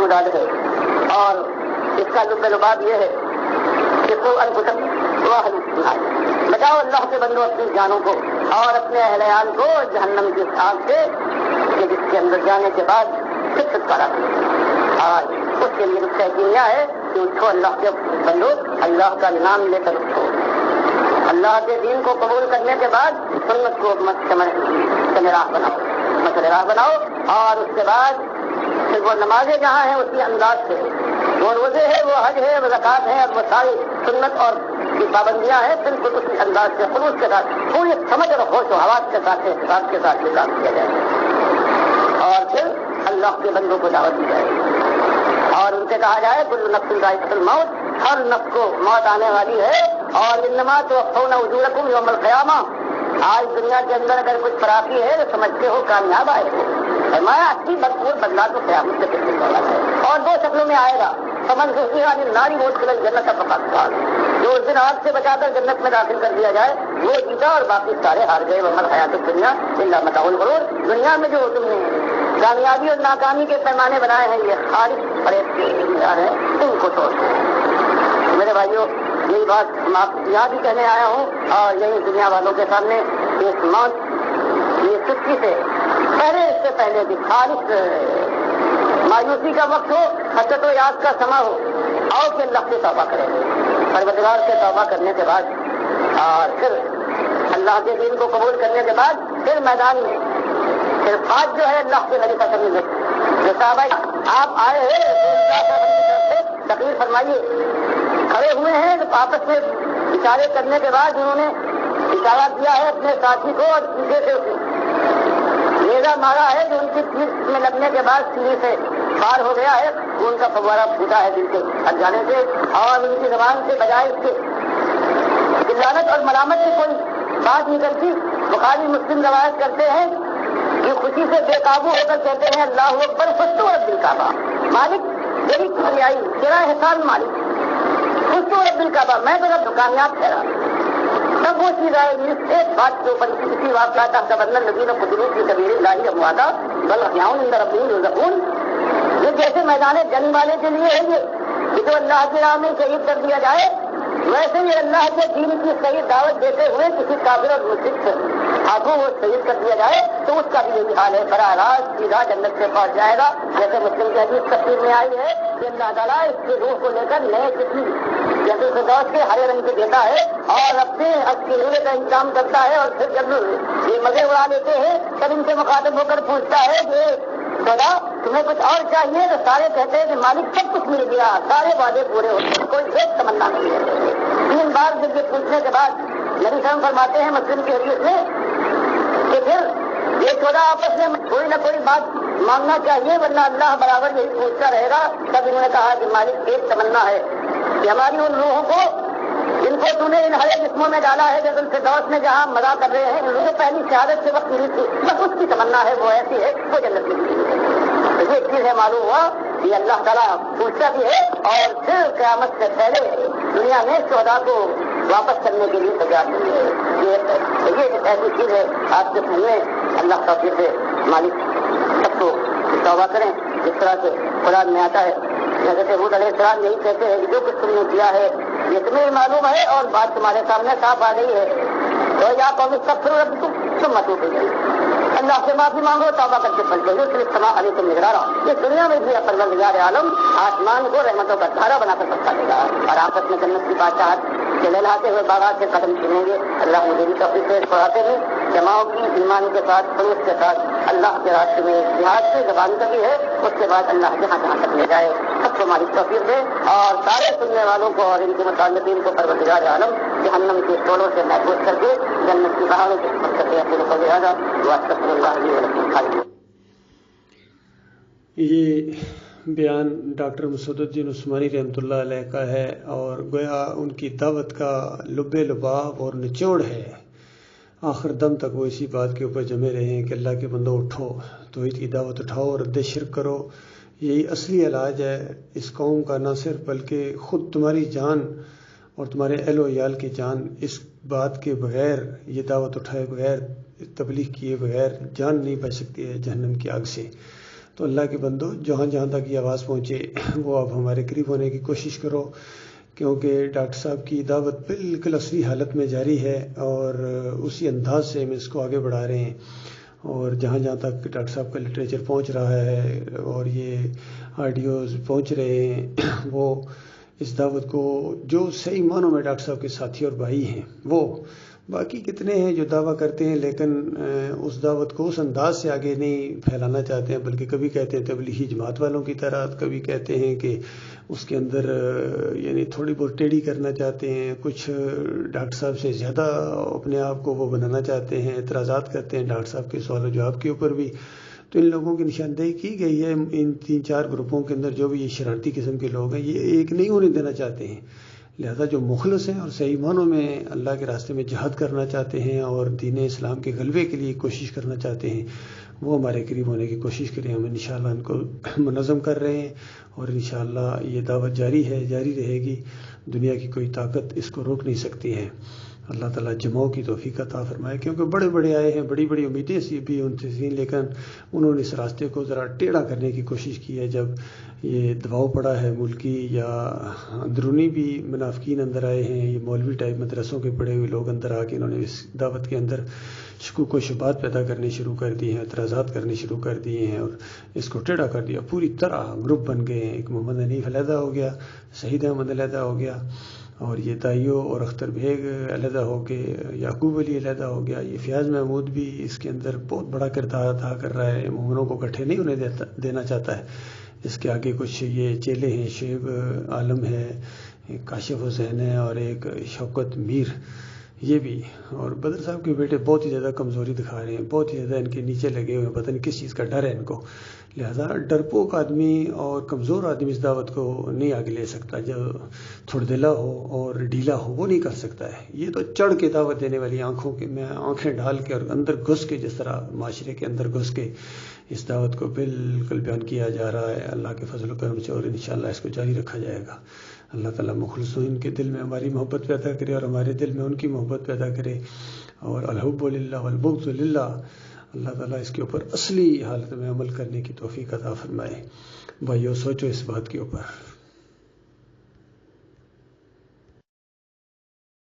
مراد ہے. اور اس کا لب لباب یہ ہے کہ تو بچاؤ اللہ کے بندو اپنی جانوں کو اور اپنے اہل عیال کو جہنم کی آگ سے کہ جس کے اندر جانے کے بعد پھر چھٹکارا اور اس کے لیے رخصہ کیا ہے کہ اٹھو اللہ کے بندو, اللہ کا نام لے کر اٹھو. اللہ کے دین کو قبول کرنے کے بعد سنت کو راہ بناؤ اور اس کے بعد پھر وہ نمازیں جہاں ہیں اسی انداز سے, وہ روزے ہے, وہ حج ہے, وہ زکات ہے, اور وہ ساری سنت اور کی پابندیاں ہیں, بالکل اسی انداز سے خلوص کے ساتھ پوری سمجھ اور ہوش و حواس کے ساتھ احتساب کے ساتھ یہ کام کیا جائے اور پھر اللہ کے بندوں کو دعوت دی جائے اور ان سے کہا جائے کل نفس ذائقۃ الموت, ہر نفس کو موت آنے والی ہے. اور انما توفون اجورکم یوم القیامہ, آج دنیا کے اندر اگر کچھ فراقی ہے تو سمجھتے ہو کامیاب آئے ہو, فرمایا اچھی بھرپور بدلا تو قیامت سے پھر والا ہے اور دو شکلوں میں آئے گا. سمن سے ناری ووٹ کے جنت کا پکا, جو اس دن آگ سے بچا کر جنت میں داخل کر دیا جائے وہ جیتا اور باقی سارے ہار گئے. ومل حیات الدنیا الا متاع الغرور, دنیا میں جو تم نے کامیابی اور ناکامی کے پیمانے بنائے ہیں یہ خالص فریب کے معیار ہیں, ان کو توڑ دو. میرے بھائیوں, یہی بات میں یہاں بھی کہنے آیا ہوں اور یہی دنیا والوں کے سامنے اس موت یہ سچی سے اس سے پہلے بھی خالص مایوسی کا وقت ہو, حسرت و یاد کا سما ہو, اور پھر اللہ سے توبہ کریں, پروردگار سے توبہ کرنے کے بعد اور پھر اللہ کے دین کو قبول کرنے کے بعد پھر میدان میں پھر آج جو ہے اللہ کے نبی کرنے میں جو صحابہ آپ آئے ہیں تقریر فرمائیے, کھڑے ہوئے ہیں تو آپس میں اشارے کرنے کے بعد انہوں نے اشارہ کیا ہے اپنے ساتھی کو اور پیچھے سے نیزہ مارا ہے جو ان کی پیٹھ میں لگنے کے بعد سینے سے پار ہو گیا ہے, ان کا فوارہ پھوٹا ہے دل سے ہٹ جانے سے اور ان کی زبان سے بجائے اس کے لعنت اور ملامت کی کوئی بات نکلتی. بخاری مسلم روایت کرتے ہیں کہ خوشی سے بے قابو ہو کر کہتے ہیں اللہ اکبر فستو رب الکعبہ, مالک تیری کامیابی تیرا احسان مالک, فستو رب الکعبہ میں تو کامیاب ٹھہرا. تب وہ چیز آئے ایک بات کے اوپر کسی واقعات کا بدلن نبی نے قدرت کی کبیر اللہ اموادا بل احیاء عند ربهم یرزقون, یہ جیسے میدان جنگ والے کے لیے ہے یہ جو اللہ کی راہ میں شہید کر دیا جائے, ویسے ہی اللہ کے دین کی صحیح دعوت دیتے ہوئے کسی کافر اور مشرک سے ہاتھوں وہ شہید کر دیا جائے تو اس کا بھی یہی حال ہے, براہ راست سیدھا جنت سے پہنچ جائے گا. جیسے مسلم کی حدیث تفسیر میں آئی ہے کہ اللہ تعالیٰ اس کی روح کو لے کر نئے قسم جیسے فردوس کے ہرے رنگ کے دیتا ہے اور اپنے اچھی روح کا انتظام کرتا ہے, اور پھر جب یہ مزے اڑا لیتے ہیں تب ان سے مخاطب ہو کر پوچھتا ہے کہ خدا تمہیں کچھ اور چاہیے, تو سارے کہتے ہیں کہ مالک سب کچھ مل گیا, سارے وعدے پورے ہوتے, کوئی ایک تمنا نہیں ہے. 3 بار جب یہ پوچھنے کے بعد نبی صاحب فرماتے ہیں مسلم کی حدیث میں کہ پھر یہ 14 آپس میں کوئی نہ کوئی بات مانگنا چاہیے ورنہ اللہ برابر یہی پوچھتا رہے گا. تب انہوں نے کہا کہ مالک ایک تمنا ہے کہ ہماری ان روحوں کو جن کو تو نے ان ہرے جسموں میں ڈالا ہے جب ان سے دوست میں جہاں مزہ کر رہے ہیں انہوں نے پہلی شہادت سے وقت ملی تھی, بس اس کی تمنا ہے وہ ایسی ہے وہ جنت میں ملی ہے. یہ چیز ہے معلوم ہوا کہ اللہ تعالیٰ پوچھتا بھی ہے اور پھر قیامت سے پہلے دنیا میں شہداء کو واپس کرنے کے لیے تیار ہوئی ہے. یہ ایک ایسی چیز ہے آپ کے سامنے اللہ توفیق سے مالک سب کو توبہ کریں جس طرح سے قرآن میں آتا ہے. حضرت حود علیہ السلام یہی کہتے ہیں کہ جو کچھ تم نے کیا ہے یہ تمہیں معلوم ہے اور بات تمہارے سامنے صاف آ گئی ہے, تو یا قوم استغفروا ربکم ثم توبوا الیہ, اللہ سے معافی مانگو توبہ کر کے پلٹو جو صرف سما علیکم مدرارا. اس دنیا میں بھی پروردگار عالم آسمان کو رحمتوں کا دھارا بنا کر پکا دے گا اور آپس میں جنت کی بادشاہت کے لہلاتے ہوئے باغات سے قدم چنیں گے. اللہ مجھے بھی توفیق سے پڑھاتے ہیں جماؤں کی ایمان کے ساتھ خلوص کے ساتھ اللہ کے راستے میں جہاد سے زبان تک ہے, اس کے بعد اللہ جہاں جہاں تک لے جائے سب کو ہماری توفیق دے اور سارے سننے والوں کو اور ان کے متعلقین کو پروردگار عالم جہنم کے ٹولوں سے محفوظ کر کے جنت کی بہاڑوں سے خدمت کرتے ہیں. کو لہٰذا واستغفر اللہ علیہ وسلم. یہ بیان ڈاکٹر مسعود الدین عثمانی رحمۃ اللہ علیہ کا ہے اور گویا ان کی دعوت کا لب لباب اور نچوڑ ہے. آخر دم تک وہ اسی بات کے اوپر جمے رہے ہیں کہ اللہ کے بندوں اٹھو, توحید کی دعوت اٹھاؤ اور رد شرک کرو. یہی اصلی علاج ہے اس قوم کا, نہ صرف بلکہ خود تمہاری جان اور تمہارے اہل و عیال کی جان اس بات کے بغیر, یہ دعوت اٹھائے بغیر, تبلیغ کیے بغیر جان نہیں بچ سکتی ہے جہنم کی آگ سے. تو اللہ کے بندو جہاں جہاں تک یہ آواز پہنچے وہ آپ ہمارے قریب ہونے کی کوشش کرو، کیونکہ ڈاکٹر صاحب کی دعوت بالکل اصلی حالت میں جاری ہے اور اسی انداز سے ہم اس کو آگے بڑھا رہے ہیں، اور جہاں جہاں تک ڈاکٹر صاحب کا لٹریچر پہنچ رہا ہے اور یہ آڈیوز پہنچ رہے ہیں، وہ اس دعوت کو جو صحیح معنوں میں ڈاکٹر صاحب کے ساتھی اور بھائی ہیں، وہ باقی کتنے ہیں جو دعویٰ کرتے ہیں لیکن اس دعوت کو اس انداز سے آگے نہیں پھیلانا چاہتے ہیں، بلکہ کبھی کہتے ہیں تبلیغی جماعت والوں کی طرح، کبھی کہتے ہیں کہ اس کے اندر یعنی تھوڑی بہت ٹیڑھی کرنا چاہتے ہیں، کچھ ڈاکٹر صاحب سے زیادہ اپنے آپ کو وہ بنانا چاہتے ہیں، اعتراضات کرتے ہیں ڈاکٹر صاحب کے سوال و جواب کے اوپر بھی۔ تو ان لوگوں کی نشاندہی کی گئی ہے، ان 3-4 گروپوں کے اندر جو بھی یہ شرارتی قسم کے لوگ ہیں یہ ایک نہیں ہونے دینا چاہتے ہیں، لہذا جو مخلص ہیں اور صحیح معنوں میں اللہ کے راستے میں جہاد کرنا چاہتے ہیں اور دین اسلام کے غلبے کے لیے کوشش کرنا چاہتے ہیں، وہ ہمارے قریب ہونے کی کوشش کریں۔ ہم انشاءاللہ ان کو منظم کر رہے ہیں اور انشاءاللہ یہ دعوت جاری ہے، جاری رہے گی، دنیا کی کوئی طاقت اس کو روک نہیں سکتی ہے۔ اللہ تعالیٰ جماؤں کی توفیق عطا فرمائے، کیونکہ بڑے بڑے آئے ہیں، بڑی بڑی امیدیں سی بھی ان سے تھیں، لیکن انہوں نے اس راستے کو ذرا ٹیڑھا کرنے کی کوشش کی ہے۔ جب یہ دباؤ پڑا ہے ملکی یا اندرونی بھی منافقین اندر آئے ہیں، یہ مولوی ٹائپ مدرسوں کے پڑے ہوئے لوگ اندر آ کے انہوں نے اس دعوت کے اندر شکوک و شبہات پیدا کرنے شروع کر دیے ہیں، اعتراضات کرنے شروع کر دیے ہیں اور اس کو ٹیڑھا کر دیا، پوری طرح گروپ بن گئے ہیں۔ ایک محمد حنیف علیحدہ ہو گیا، شہید احمد علیحدہ ہو گیا، اور یہ دائیو اور اختر بیگ علیحدہ ہو کے یعقوب علی علیحدہ ہو گیا، یہ فیاض محمود بھی اس کے اندر بہت بڑا کردار ادا کر رہا ہے، مومنوں کو اکٹھے نہیں ہونے دینا چاہتا ہے۔ اس کے آگے کچھ یہ چیلے ہیں، شعیب عالم ہے، ایک کاشف حسین ہے اور ایک شوکت میر، یہ بھی، اور بدر صاحب کے بیٹے بہت ہی زیادہ کمزوری دکھا رہے ہیں، بہت ہی زیادہ ان کے نیچے لگے ہوئے ہیں، پتہ نہیں کس چیز کا ڈر ہے ان کو، لہذا ڈرپوک آدمی اور کمزور آدمی اس دعوت کو نہیں آگے لے سکتا، جو تھوڑدلا ہو اور ڈھیلا ہو وہ نہیں کر سکتا ہے۔ یہ تو چڑھ کے دعوت دینے والی آنکھوں کے میں آنکھیں ڈال کے اور اندر گھس کے، جس طرح معاشرے کے اندر گھس کے اس دعوت کو بالکل بیان کیا جا رہا ہے اللہ کے فضل و کرم سے، اور انشاءاللہ اس کو جاری رکھا جائے گا۔ اللہ تعالیٰ مخلصین کے دل میں ہماری محبت پیدا کرے اور ہمارے دل میں ان کی محبت پیدا کرے، اور الحب للہ والبغض للہ، اللہ تعالیٰ اس کے اوپر اصلی حالت میں عمل کرنے کی توفیق عطا فرمائے۔ بھائیو سوچو اس بات کے اوپر۔